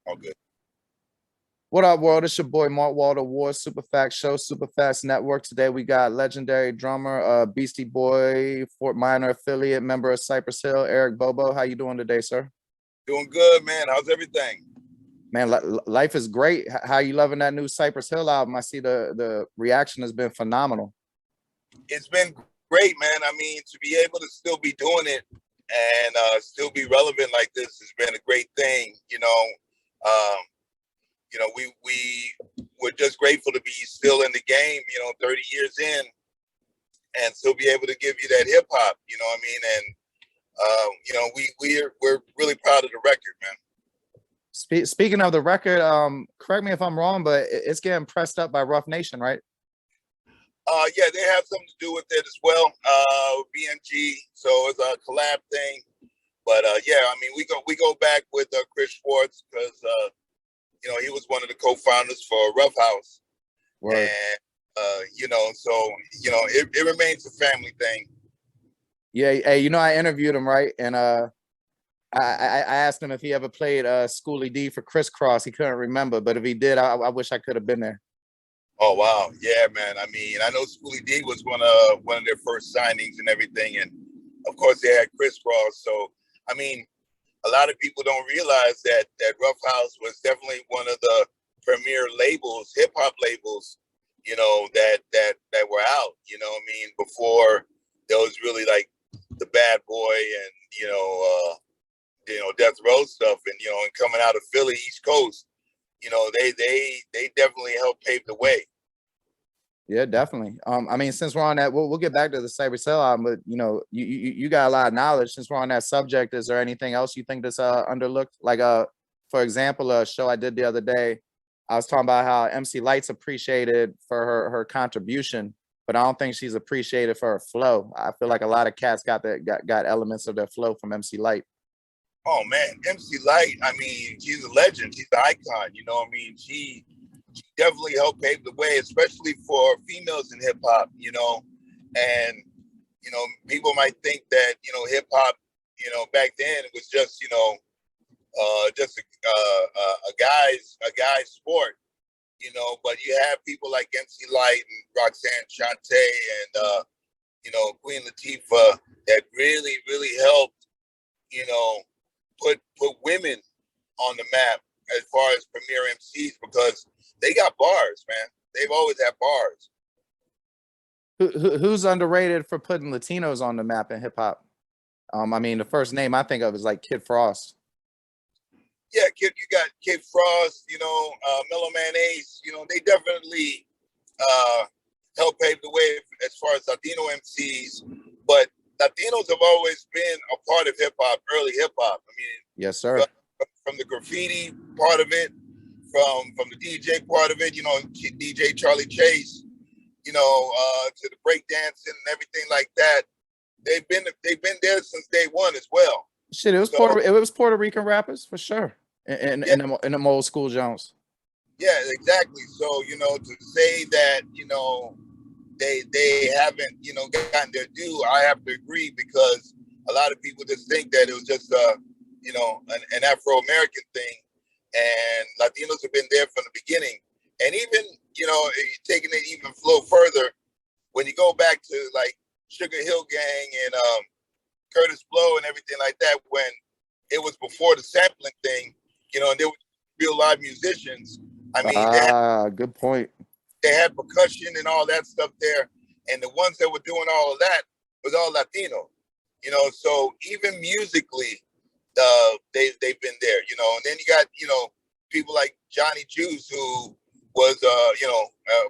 All good. What up, world? It's your boy Mark Walter Ward, Superfast Show, Superfast Network. Today we got legendary drummer, Beastie Boy, Fort Minor affiliate, member of Cypress Hill, Eric Bobo. How you doing today, sir? Doing good, man. How's everything? Man, life is great. How you loving that new Cypress Hill album? I see the reaction has been phenomenal. It's been great, man. I mean, to be able to still be doing it and still be relevant like this has been a great thing. We're just grateful to be still in the game. 30 years in, and still be able to give you that hip hop. You know what I mean? And we're really proud of the record, man. Speaking of the record, correct me if I'm wrong, but it's getting pressed up by Rough Nation, right? Yeah, they have something to do with it as well. BMG, so it's a collab thing. But yeah, I mean, we go back with Chris Schwartz because he was one of the co-founders for Rough House. Word. And it remains a family thing. Yeah, hey, I interviewed him, right? And I asked him if he ever played Schoolie D for Crisscross. He couldn't remember, but if he did, I wish I could have been there. Oh wow, yeah, man. I mean, I know Schoolie D was one of their first signings and everything, and of course they had Crisscross. So I mean, a lot of people don't realize that Rough House was definitely one of the premier labels, hip hop labels, that were out. I mean, before there was really like the Bad Boy and Death Row stuff, and and coming out of Philly, East Coast, they definitely helped pave the way. Yeah, definitely. I mean, since we're on that, we'll get back to the Cypress Hill album, but you got a lot of knowledge. Since we're on that subject, is there anything else you think that's underlooked? Like for example, a show I did the other day, I was talking about how MC Light's appreciated for her contribution, but I don't think she's appreciated for her flow. I feel like a lot of cats got elements of their flow from MC Light. Oh man, MC Light, I mean, she's a legend. She's an icon. I mean, she definitely helped pave the way, especially for females in hip hop. And people might think that hip hop, back then it was just just a guy's sport. But you have people like MC Light and Roxanne Shante and Queen Latifah that really helped put women on the map as far as premier MCs, because they got bars, man. They've always had bars. Who's underrated for putting Latinos on the map in hip hop? I mean, the first name I think of is like Kid Frost. Yeah, you got Kid Frost, Mellow Man Ace. They definitely helped pave the way as far as Latino MCs. But Latinos have always been a part of hip hop, early hip hop. I mean, yes, sir. From the graffiti part of it, from the DJ part of it, DJ Charlie Chase, to the breakdancing and everything like that. They've been there since day one as well. Shit, it was Puerto Rican rappers for sure, in them old school Jones. Yeah, exactly. So to say that they haven't gotten their due, I have to agree, because a lot of people just think that it was just an Afro-American thing, and Latinos have been there from the beginning. And even taking it even flow further, when you go back to like Sugar Hill Gang and Curtis Blow and everything like that, when it was before the sampling thing, and there were real live musicians. I mean, good point. They had percussion and all that stuff there, and the ones that were doing all of that was all Latino. So even musically, they've been there. And then you got people like Johnny Juice, who was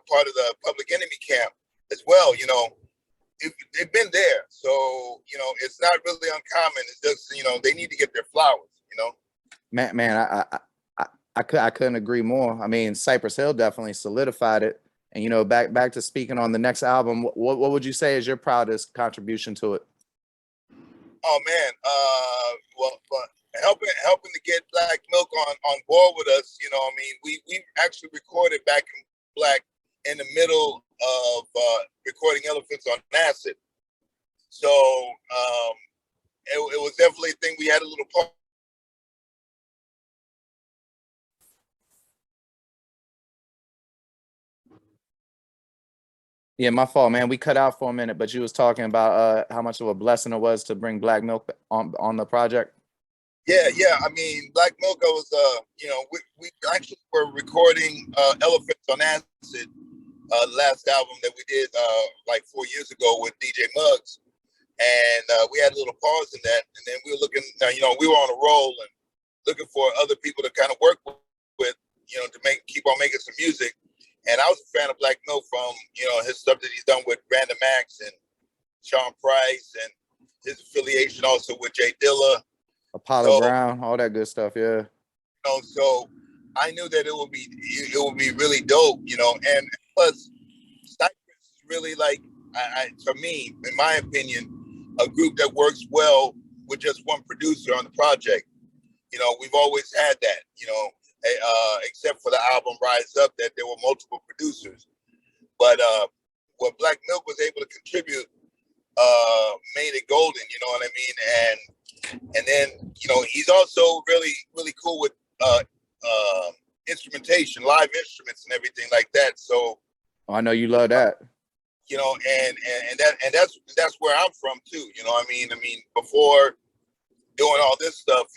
part of the Public Enemy camp as well. They've been there, so it's not really uncommon. It's just they need to get their flowers. Man, I couldn't agree more. I mean, Cypress Hill definitely solidified it. And back to speaking on the next album, what would you say is your proudest contribution to it? Oh man, but helping to get Black Milk on board with us. I mean, we actually recorded Back in Black in the middle of recording Elephants on Acid. So it was definitely a thing. We had a little part Yeah, my fault, man. We cut out for a minute, but you was talking about how much of a blessing it was to bring Black Milk on the project. Yeah. I mean, Black Milk, I was, we actually were recording Elephants on Acid, last album that we did like 4 years ago with DJ Muggs. And we had a little pause in that. And then we were looking, we were on a roll and looking for other people to kind of work with, to keep on making some music. And I was a fan of Black Milk from, his stuff that he's done with Random Acts and Sean Price and his affiliation also with Jay Dilla. Apollo Brown, all that good stuff, yeah. So I knew that it would be really dope, and plus Cypress is really like, for me, in my opinion, a group that works well with just one producer on the project. We've always had that, except for the album Rise Up, that there were multiple producers. But what Black Milk was able to contribute made it golden, you know what I mean? And then, he's also really, really cool with instrumentation, live instruments and everything like that. So I know you love that. And that's where I'm from too. I mean, before doing all this stuff,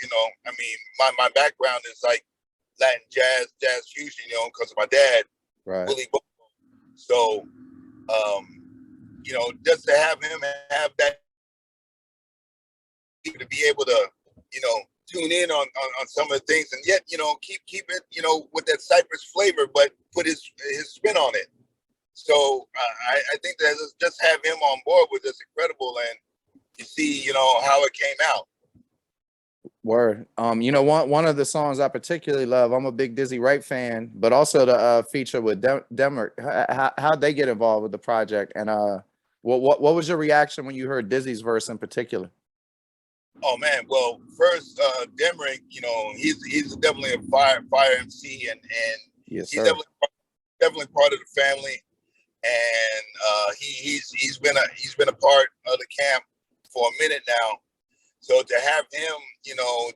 my background is like Latin jazz fusion, because of my dad, right, Willie Bobo. So, just to have him have that, to be able to, tune in on some of the things, and yet, keep it, with that Cypress flavor, but put his spin on it. So I think that just have him on board was just incredible, and you see, how it came out. Word. One of the songs I particularly love, I'm a big Dizzy Wright fan, but also the feature with Demrick. How'd they get involved with the project? And what was your reaction when you heard Dizzy's verse in particular? Oh man, well, first Demrick, he's definitely a fire MC, and yes, he's sir. definitely part of the family, and he's been a part of the camp for a minute now. So to have him,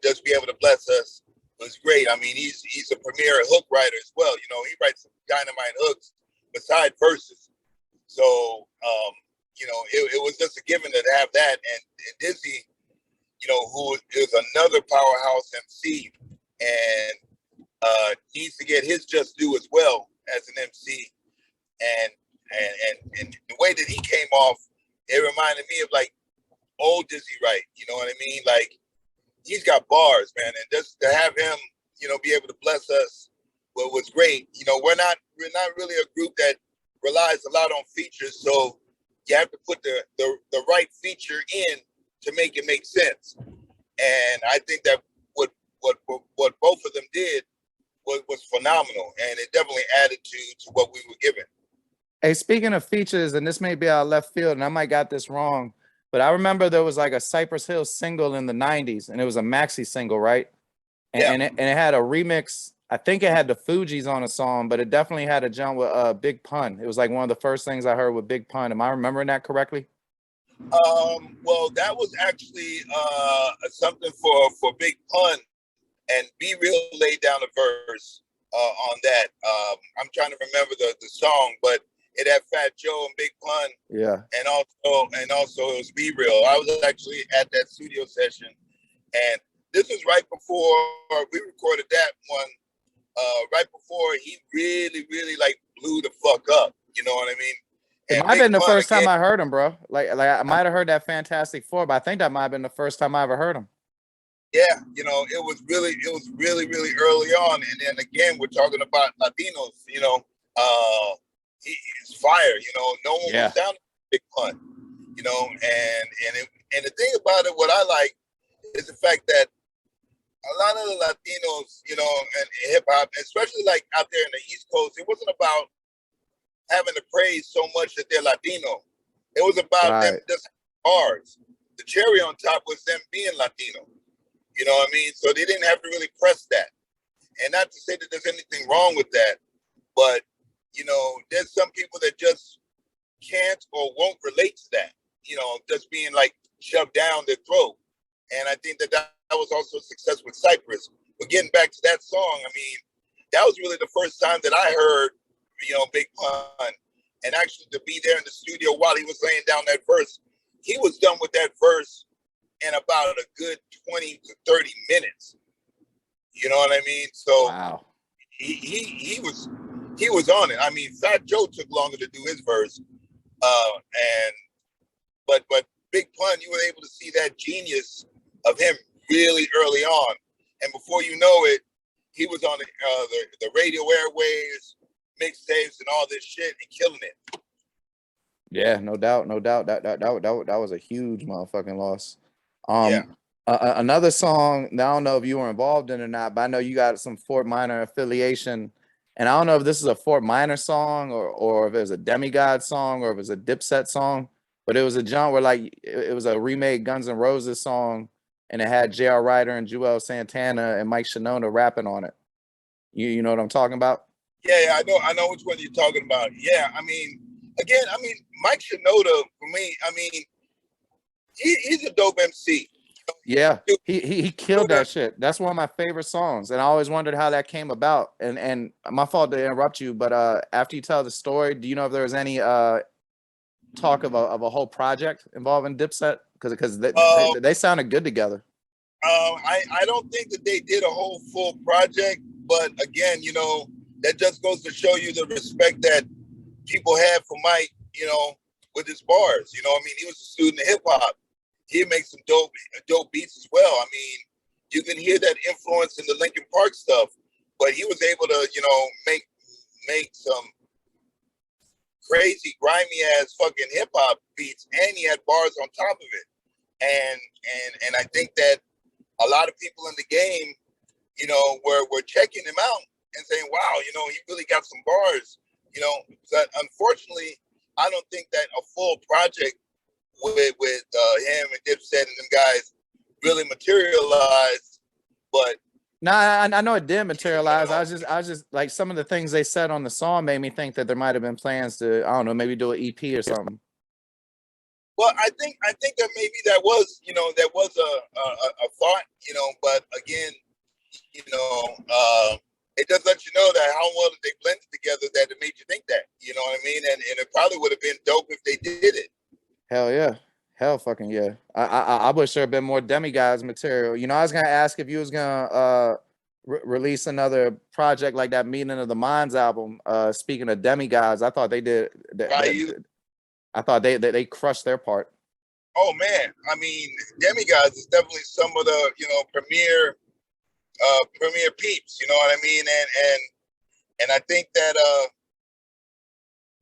just be able to bless us was great. I mean, he's a premier hook writer as well. He writes some dynamite hooks beside verses. So it was just a given to have that, and Dizzy, who is another powerhouse MC and needs to get his just due as well as an MC. And the way that he came off, it reminded me of like old Dizzy Wright, you know what I mean? Like, he's got bars, man, and just to have him, be able to bless us was great. We're not really a group that relies a lot on features, so you have to put the right feature in to make it make sense. And I think that what both of them did was phenomenal, and it definitely added to what we were given. Hey, speaking of features, and this may be our left field, and I might got this wrong, but I remember there was like a Cypress Hill single in the 90s, and it was a maxi single, right? And, yeah. it had a remix. I think it had the Fugees on a song, but it definitely had a jump with Big Pun. It was like one of the first things I heard with Big Pun. Am I remembering that correctly? Well, that was actually something for Big Pun, and Be Real laid down a verse on that. I'm trying to remember the song, but it had Fat Joe and Big Pun. Yeah. And also it was Be Real. I was actually at that studio session, and this was right before we recorded that one. Right before he really, really like blew the fuck up. You know what I mean? It might have been the first time I heard him, bro. Like I might have heard that Fantastic Four, but I think that might have been the first time I ever heard him. Yeah, it was really, really early on. And then again, we're talking about Latinos. He's fire. No one was down Big Pun. And the thing about it, what I like is the fact that a lot of the Latinos, and hip hop, especially like out there in the East Coast, it wasn't about having to praise so much that they're Latino. It was about them just bars. The cherry on top was them being Latino. You know what I mean? So they didn't have to really press that. And not to say that there's anything wrong with that, but there's some people that just can't or won't relate to that. Just being like shoved down their throat. And I think that was also a success with Cypress. But getting back to that song, I mean, that was really the first time that I heard, Big Pun and actually to be there in the studio while he was laying down that verse, he was done with that verse in about a good 20 to 30 minutes. You know what I mean? So wow. he was on it. I mean, Fat Joe took longer to do his verse, but Big Pun, you were able to see that genius of him really early on, and before you know it, he was on the radio airways, mixtapes, and all this shit, and killing it. Yeah, no doubt. That was a huge motherfucking loss. Yeah. Another song. Now I don't know if you were involved in it or not, but I know you got some Fort Minor affiliation, and I don't know if this is a Fort Minor song or if it was a Demigod song or if it was a Dipset song, but it was a genre where like it was a remade Guns N' Roses song, and it had J.R. Ryder and Joel Santana and Mike Shinoda rapping on it. You know what I'm talking about? Yeah, I know which one you're talking about. Yeah, I mean, again, Mike Shinoda, for me, he's a dope MC. Yeah, he killed that shit. That's one of my favorite songs, and I always wondered how that came about. And my fault to interrupt you, but after you tell the story, do you know if there was any talk of a whole project involving Dipset? Because they sounded good together. I don't think that they did a whole full project, but again, you know, that just goes to show you the respect that people have for Mike, you know, with his bars. You know, I mean, he was a student of hip hop. He makes some dope beats as well. I mean, you can hear that influence in the Linkin Park stuff, but he was able to, you know, make some crazy, grimy ass fucking hip hop beats, and he had bars on top of it. And I think that a lot of people in the game, you know, were checking him out and saying, wow, you know, he really got some bars, you know. But unfortunately, I don't think that a full project with him and Dipset and them guys really materialized. But no, I know it did materialize. You know, I was just like, some of the things they said on the song made me think that there might have been plans to, I don't know, maybe do an EP or something. Well, I think that maybe that was, you know, a thought, you know, but again, you know, it does let you know that how well they blended together that it made you think that, you know what I mean? And it probably would have been dope if they did it. Hell yeah. Hell fucking yeah. I wish there had been more Demigods material. You know, I was gonna ask if you was gonna release another project like that Meeting of the Minds album. Speaking of Demigods, I thought they did. I thought they crushed their part. Oh man, I mean, Demigods is definitely some of the, you know, premier peeps. You know what I mean? And I think that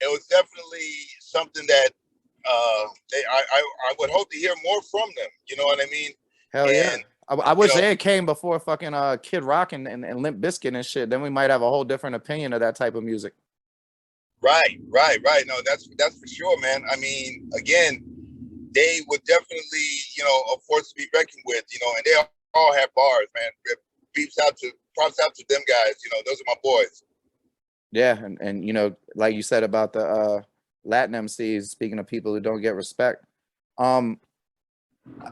it was definitely something that I would hope to hear more from them. You know what I mean? Hell yeah. I wish they had came before fucking Kid Rock and Limp Bizkit and shit. Then we might have a whole different opinion of that type of music. Right. No, that's for sure, man. I mean, again, they were definitely, you know, a force to be reckoned with, you know, and they all have bars, man. Props out to them guys, you know, those are my boys. Yeah, and you know, like you said about the Latin MCs, speaking of people who don't get respect. I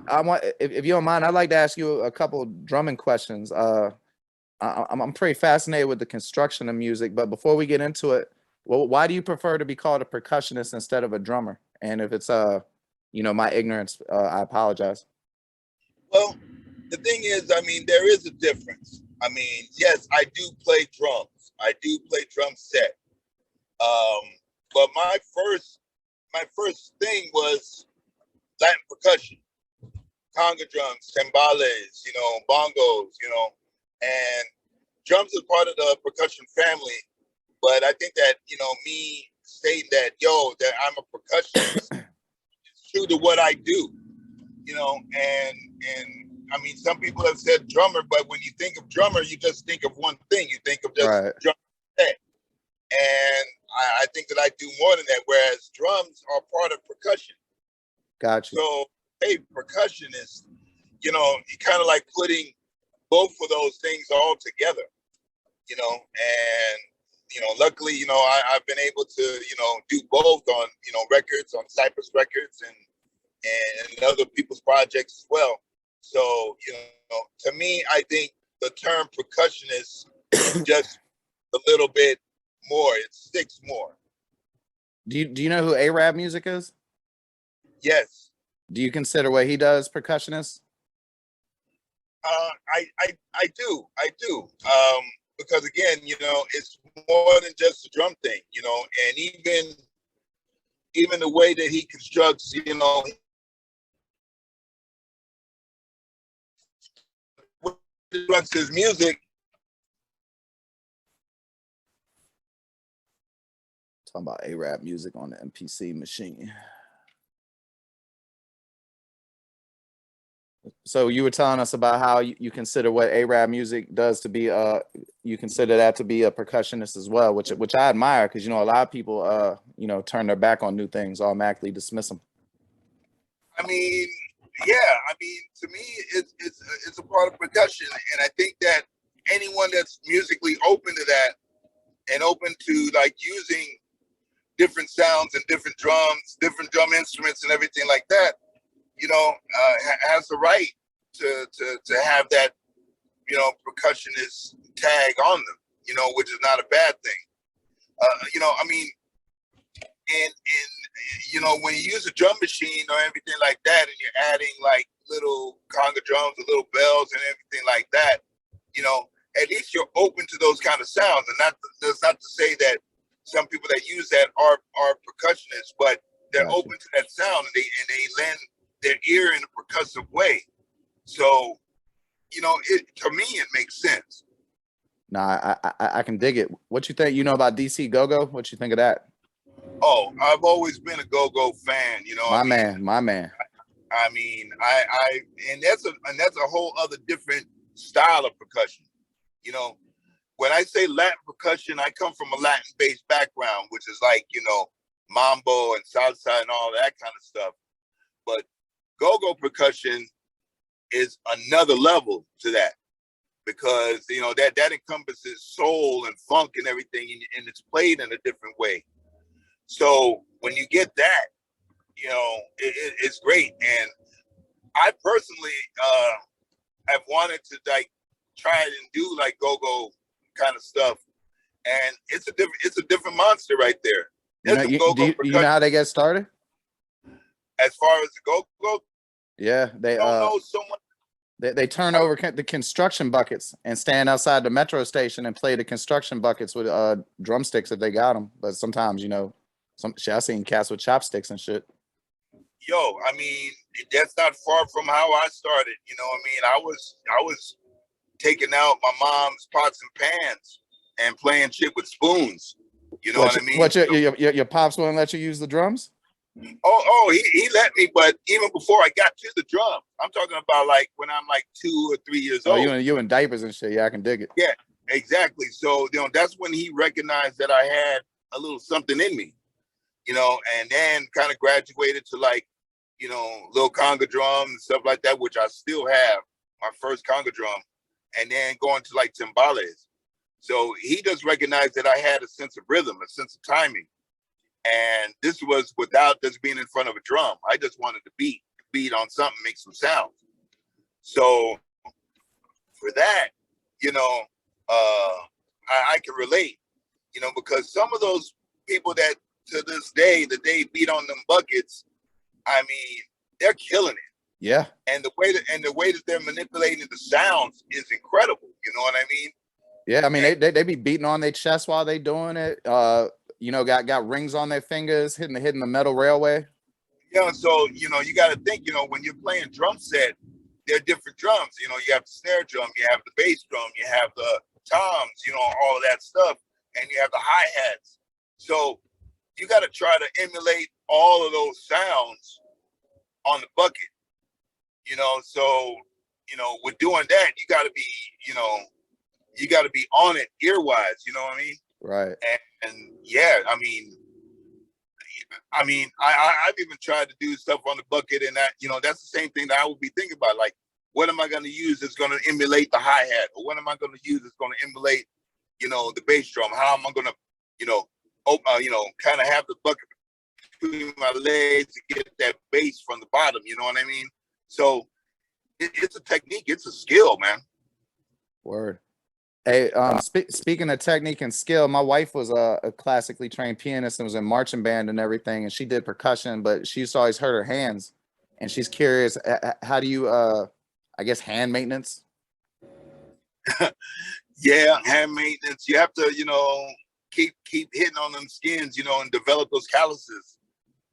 want, if you don't mind, I'd like to ask you a couple drumming questions. I'm pretty fascinated with the construction of music, but before we get into it, well, why do you prefer to be called a percussionist instead of a drummer? And if it's you know, my ignorance, I apologize. Well, the thing is, I mean, there is a difference. I mean, yes, I do play drums. I do play drum set. But my first thing was Latin percussion, conga drums, timbales, you know, bongos, you know, and drums are part of the percussion family. But I think that, you know, me stating that, that I'm a percussionist is true to what I do, you know, and I mean, some people have said drummer, but when you think of drummer, you just think of one thing. You think of just drum set. And I think that I do more than that, whereas drums are part of percussion. Gotcha. So, hey, percussionist, you know, you kind of like putting both of those things all together, you know, and, you know, luckily, you know, I've been able to, you know, do both on, you know, records, on Cypress Records and other people's projects as well. So, you know, to me, I think the term percussionist is just a little bit more. It sticks more. Do you know who Arab Music is? Yes. Do you consider what he does percussionist? I do. Because again, you know, it's more than just a drum thing, you know, and even the way that he constructs, you know, constructs his music. Talking about Arab Music on the MPC machine. So you were telling us about how you consider what Arab Music does to be you consider that to be a percussionist as well, which I admire, because you know a lot of people you know, turn their back on new things, automatically dismiss them. I mean, yeah, I mean, to me, it's a part of percussion, and I think that anyone that's musically open to that and open to like using different sounds and different drums, different drum instruments, and everything like that, you know, has the right to have that, you know, percussionist tag on them, you know, which is not a bad thing. You know, I mean, and you know, when you use a drum machine or everything like that, and you're adding like little conga drums, or little bells, and everything like that, you know, at least you're open to those kind of sounds. And that's not to say that some people that use that are percussionists, but they're open to that sound, and they lend their ear in a percussive way. So, you know, to me, it makes sense. Nah, I can dig it. What you think? You know about DC Go-Go? What you think of that? Oh, I've always been a go-go fan. You know, my man. I mean, and that's a whole other different style of percussion. You know, when I say Latin percussion, I come from a Latin-based background, which is like, you know, mambo and salsa and all that kind of stuff. But go-go percussion is another level to that, because, you know, that encompasses soul and funk and everything, and it's played in a different way. So when you get that, you know, it's great. And I personally have wanted to like try it and do like go-go kind of stuff, and it's a different monster right there. You know how they get started? As far as the go-go, yeah, they don't know so much. They turn over the construction buckets and stand outside the metro station and play the construction buckets with drumsticks if they got them. But sometimes, you know, I've seen cats with chopsticks and shit. Yo, I mean, that's not far from how I started. You know what I mean? I was taking out my mom's pots and pans and playing shit with spoons. You know what I mean? What, your pops wouldn't let you use the drums? Oh, he let me, but even before I got to the drum, I'm talking about like when I'm like 2 or 3 years old. You in diapers and shit. Yeah, I can dig it. Yeah, exactly. So, you know, that's when he recognized that I had a little something in me, you know, and then kind of graduated to like, you know, little conga drums and stuff like that, which I still have, my first conga drum, and then going to like timbales. So he just recognized that I had a sense of rhythm, a sense of timing. And this was without just being in front of a drum. I just wanted to beat on something, make some sounds. So for that, you know, I can relate, you know, because some of those people that to this day that they beat on them buckets, I mean, they're killing it. Yeah. And the way that they're manipulating the sounds is incredible. You know what I mean? Yeah, I mean, they be beating on their chest while they doing it. You know, got rings on their fingers, hitting the metal railway. Yeah, so, you know, you got to think, you know, when you're playing drum set, there are different drums. You know, you have the snare drum, you have the bass drum, you have the toms, you know, all of that stuff, and you have the hi-hats. So you got to try to emulate all of those sounds on the bucket, you know. So, you know, with doing that, you got to be, you know, you got to be on it ear-wise, you know what I mean? Right. And yeah, I mean, I've even tried to do stuff on the bucket, and that, you know, that's the same thing that I would be thinking about. Like, what am I going to use that's going to emulate the hi-hat? Or what am I going to use that's going to emulate, you know, the bass drum? How am I going to, you know, kind of have the bucket between my legs to get that bass from the bottom, you know what I mean? So it's a technique, it's a skill, man. Word. Hey, speaking of technique and skill, my wife was a classically trained pianist and was in marching band and everything, and she did percussion, but she used to always hurt her hands, and she's curious, how do you, I guess, hand maintenance? Yeah, hand maintenance. You have to, keep hitting on them skins, and develop those calluses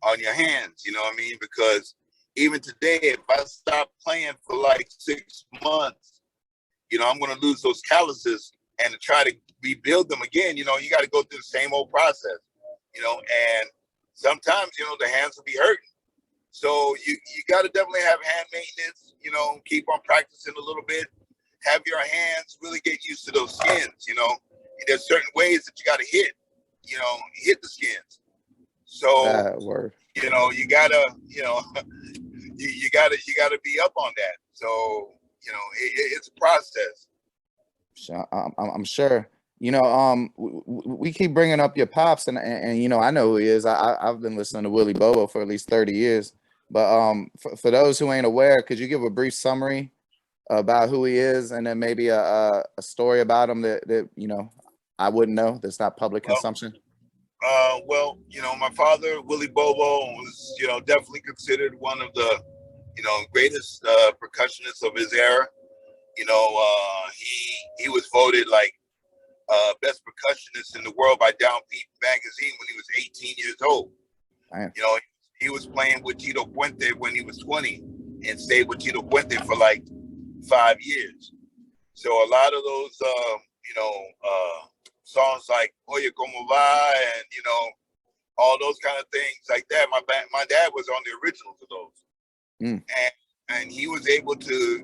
on your hands. You know what I mean? Because even today, if I stop playing for like 6 months, I'm going to lose those calluses, and to try to rebuild them again, you got to go through the same old process, and sometimes, the hands will be hurting. So you got to definitely have hand maintenance, keep on practicing a little bit, have your hands really get used to those skins, there's certain ways that you got to hit the skins. So, Word. you gotta, you gotta be up on that. So, it's a process. I'm sure. We keep bringing up your pops, and I know who he is. I've been listening to Willie Bobo for at least 30 years. But for those who ain't aware, could you give a brief summary about who he is, and then maybe a story about him that I wouldn't know, that's not public consumption? Well, my father, Willie Bobo, was, definitely considered one of the, greatest percussionists of his era. He was voted like best percussionist in the world by Downbeat magazine when he was 18 years old. Damn. He was playing with Tito Puente when he was 20 and stayed with Tito Puente for like 5 years. So a lot of those, songs like Oye Como Va and, all those kind of things like that. My dad was on the originals of those. And he was able to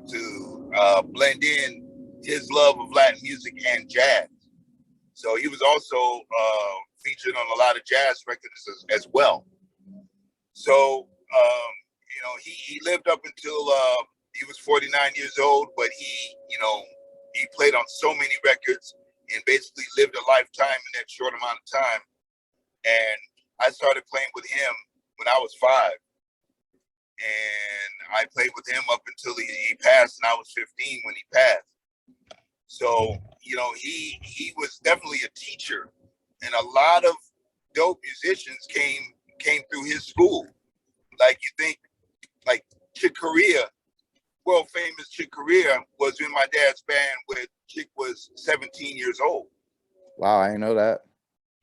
blend in his love of Latin music and jazz. So he was also featured on a lot of jazz records as well. So, he lived up until he was 49 years old, but he played on so many records and basically lived a lifetime in that short amount of time. And I started playing with him when I was 5. And I played with him up until he passed, and I was 15 when he passed. So, he was definitely a teacher, and a lot of dope musicians came through his school. Like, you think, like Chick Corea, world famous Chick Corea, was in my dad's band when Chick was 17 years old. Wow, I didn't know that.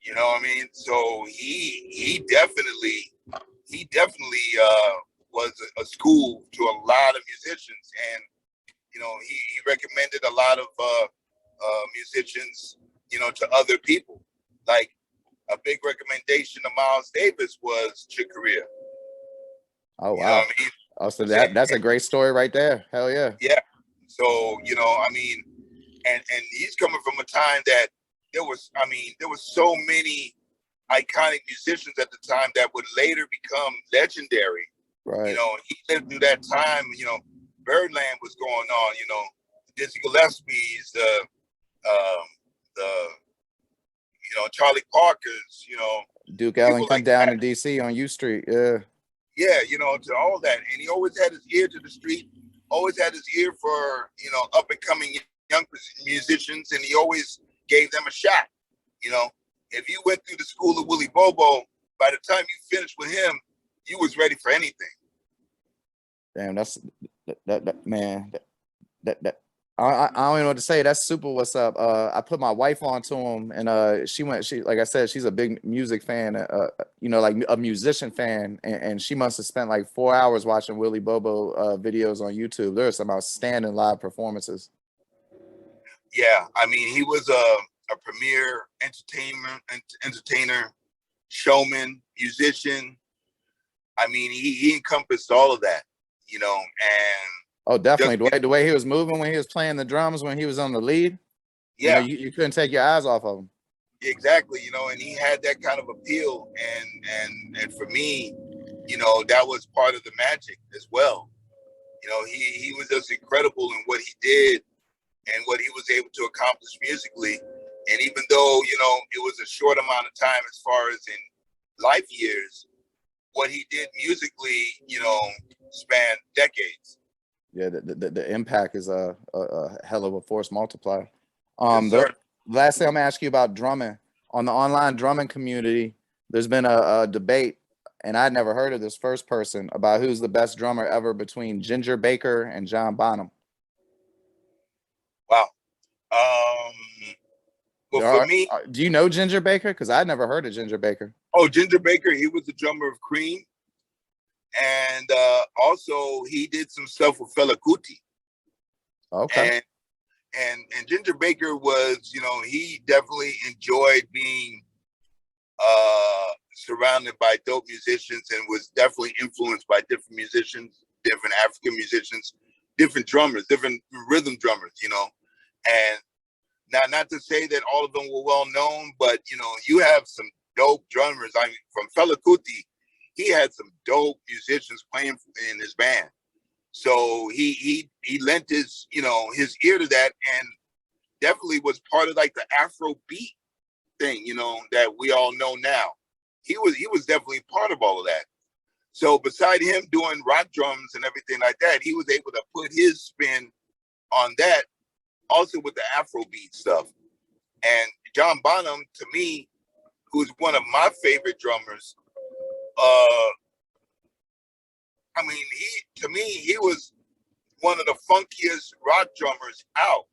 You know what I mean? So he definitely was a school to a lot of musicians, and he recommended a lot of musicians, to other people. Like, a big recommendation of Miles Davis was Chick Corea. Oh, wow. You know what I mean? Oh, so that's a great story right there. Hell yeah. Yeah. So, and he's coming from a time that there was so many iconic musicians at the time that would later become legendary. Right. He lived through that time. Birdland was going on. Dizzy Gillespie's, the Charlie Parker's. Duke Ellington like down in DC on U Street. Yeah. Yeah, to all that, and he always had his ear to the street. Always had his ear for up and coming young musicians, and he always gave them a shot. If you went through the school of Willie Bobo, by the time you finished with him, you was ready for anything. Damn, that's that man. That I don't even know what to say. That's super. What's up? I put my wife onto him, and she like I said, she's a big music fan. Like a musician fan, and she must have spent like 4 hours watching Willie Bobo videos on YouTube. There are some outstanding live performances. Yeah, he was a premier entertainer, showman, musician. He encompassed all of that, and oh, definitely the way he was moving when he was playing the drums, when he was on the lead. Yeah, you couldn't take your eyes off of him. Exactly, and he had that kind of appeal, and for me, that was part of the magic as well. He was just incredible in what he did and what he was able to accomplish musically. And even though, it was a short amount of time as far as in life years, what he did musically, spanned decades. Yeah, the impact is a hell of a force multiplier. Yes, The sir. last thing I'm gonna ask you about drumming. On the online drumming community, there's been a debate, and I'd never heard of this first person about who's the best drummer ever between Ginger Baker and John Bonham. Wow. Well, for me, Do you know Ginger Baker? Because I'd never heard of Ginger Baker. oh, Ginger Baker, he was the drummer of Cream, and also he did some stuff with Fela Kuti. Okay. And Ginger Baker was, he definitely enjoyed being surrounded by dope musicians and was definitely influenced by different musicians, different African musicians, different drummers, different rhythm drummers, And now, not to say that all of them were well known, but you have some dope drummers. I mean, from Fela Kuti, he had some dope musicians playing in his band. So he lent his his ear to that, and definitely was part of like the Afro beat thing, that we all know now. He was definitely part of all of that. So beside him doing rock drums and everything like that, he was able to put his spin on that, also with the Afrobeat stuff. And John Bonham, to me, who's one of my favorite drummers, I mean, he was one of the funkiest rock drummers out.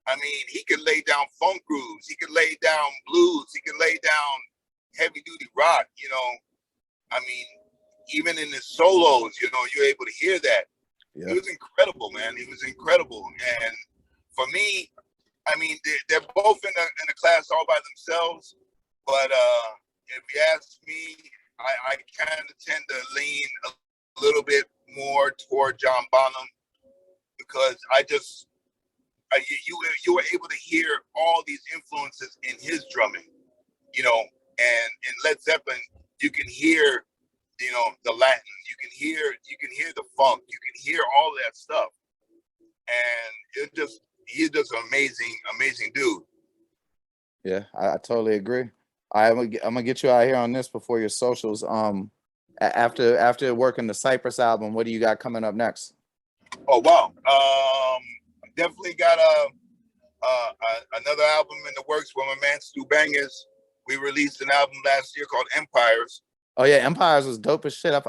I mean, he could lay down funk grooves, he could lay down blues, he could lay down heavy duty rock, I mean, even in his solos, you're able to hear that. Yeah. He was incredible, man. He was incredible. And for me, I mean, they're both in a class all by themselves. But if you ask me, I kind of tend to lean a little bit more toward John Bonham, because you were able to hear all these influences in his drumming, and in Led Zeppelin, you can hear, the Latin, you can hear the funk, you can hear all that stuff. And he's just an amazing dude. Yeah, I totally agree. I'm gonna get you out here on this before your socials. After working the Cypress album, what do you got coming up next? Oh wow, definitely got another album in the works with my man Stu Bangers. We released an album last year called Empires. Oh yeah, Empires was dope as shit. I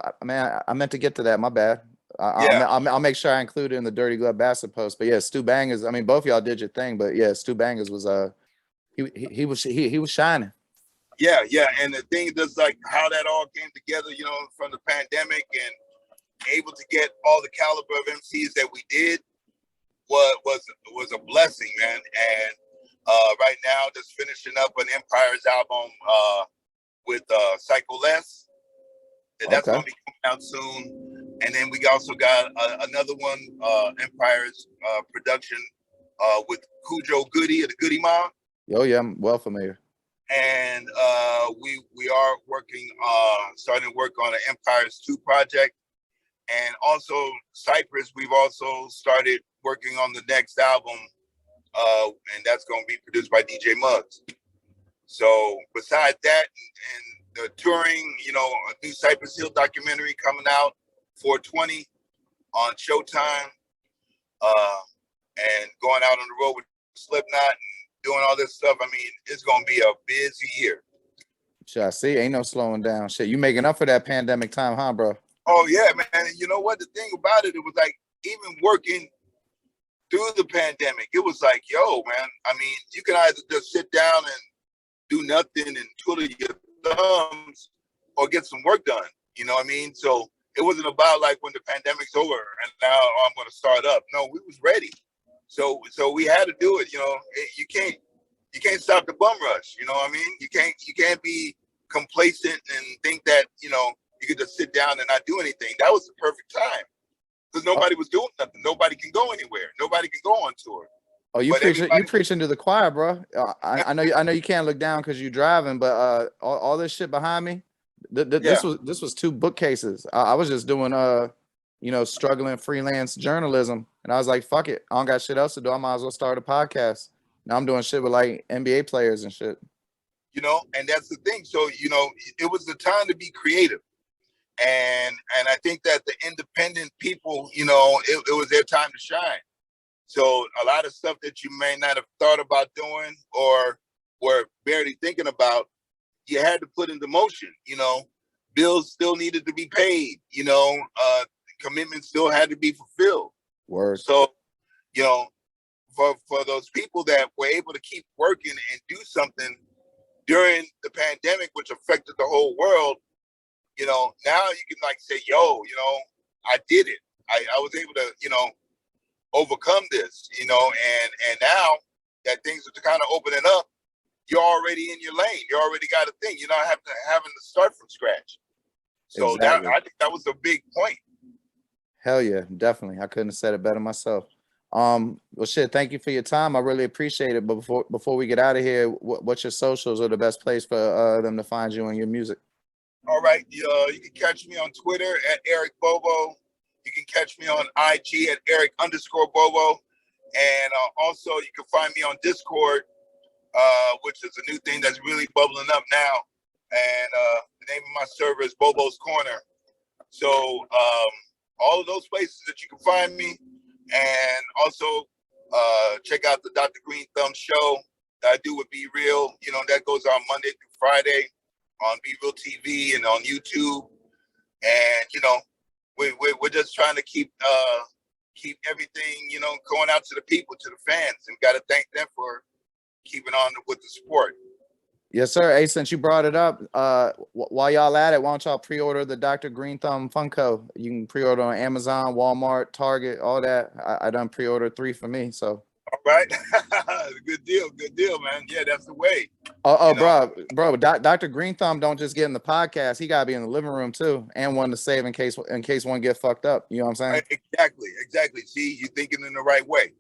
meant to get to that. My bad. I'll make sure I include it in the Dirty Glove Bastard post. But yeah, Stu Bangers. I mean, both y'all did your thing, but yeah, Stu Bangers was he was shining. Yeah, and the thing is like how that all came together, from the pandemic, and able to get all the caliber of MCs that we did was a blessing, man. And right now, just finishing up an Empires album with Psycho Les. That's gonna be coming out soon. And then we also got another one, Empires production with Cujo Goody of the Goody Mob. Oh yeah, I'm well familiar. And we are starting to work on an Empires 2 project. And also Cypress, we've also started working on the next album, and that's going to be produced by DJ Muggs. So besides that, and the touring, a new Cypress Hill documentary coming out, 420 on Showtime, and going out on the road with Slipknot and doing all this stuff. I mean, it's going to be a busy year. Shit, I see. Ain't no slowing down. Shit, you making up for that pandemic time, huh, bro? Oh yeah, man. You know what? The thing about it was like, even working through the pandemic, it was like, yo, man, I mean, you can either just sit down and do nothing and twiddle your thumbs, or get some work done. You know what I mean? So it wasn't about like when the pandemic's over and now I'm going to start up. No, we was ready. So we had to do it. You can't stop the bum rush. You know what I mean? You can't be complacent and think that, you could just sit down and not do anything. That was the perfect time, because nobody was doing nothing. Nobody can go anywhere. Nobody can go on tour. Oh, you preaching to the choir, bro. I know you can't look down because you're driving, but all this shit behind me, this was 2 bookcases. I was just doing struggling freelance journalism, and I was like, fuck it, I don't got shit else to do. I might as well start a podcast. Now I'm doing shit with like NBA players and shit. And that's the thing. So it was the time to be creative. And I think that the independent people, it was their time to shine. So a lot of stuff that you may not have thought about doing or were barely thinking about, you had to put into motion. You know, bills still needed to be paid. You know, commitments still had to be fulfilled. Word. So, you know, for those people that were able to keep working and do something during the pandemic, which affected the whole world, you know, now you can like say, yo, you know, I did it. I was able to, you know, overcome this, you know, and now that things are kind of opening up, you're already in your lane. You already got a thing. You're not having to start from scratch. So Exactly. I think that was a big point. Hell yeah, definitely. I couldn't have said it better myself. Well, shit, thank you for your time. I really appreciate it. But before we get out of here, what's your socials or the best place for them to find you and your music? All right. You can catch me on Twitter at Eric Bobo. You can catch me on IG at Eric_Bobo. And also you can find me on Discord, which is a new thing that's really bubbling up now. And the name of my server is Bobo's Corner. So all of those places that you can find me. And also check out the Dr. Green Thumb show that I do with Be Real. You know, that goes on Monday through Friday on Be Real TV and on YouTube. And, you know, we're just trying to keep everything, you know, going out to the people, to the fans. And got to thank them for keeping on with the support. Yes, sir. Hey, since you brought it up, while y'all at it, why don't y'all pre-order the Dr. Green Thumb Funko? You can pre-order on Amazon, Walmart, Target, all that. I done pre-ordered 3 for me, so. All right. Good deal, man. Yeah, that's the way. Oh, bro, Dr. Green Thumb don't just get in the podcast. He gotta be in the living room too, and one to save in case one get fucked up. You know what I'm saying? Exactly. See, you're thinking in the right way.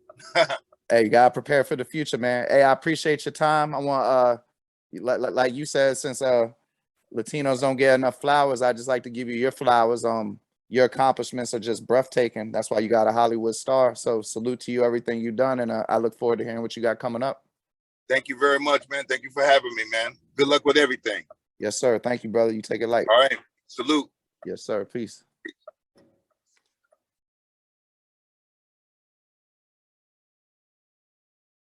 Hey, you gotta prepare for the future, man. Hey, I appreciate your time. I want like you said, since Latinos don't get enough flowers, I just like to give you your flowers. Your accomplishments are just breathtaking. That's why you got a Hollywood star. So salute to you, everything you've done, and I look forward to hearing what you got coming up. Thank you very much, man. Thank you for having me, man. Good luck with everything. Yes, sir. Thank you, brother. You take it light. All right. Salute. Yes, sir. Peace.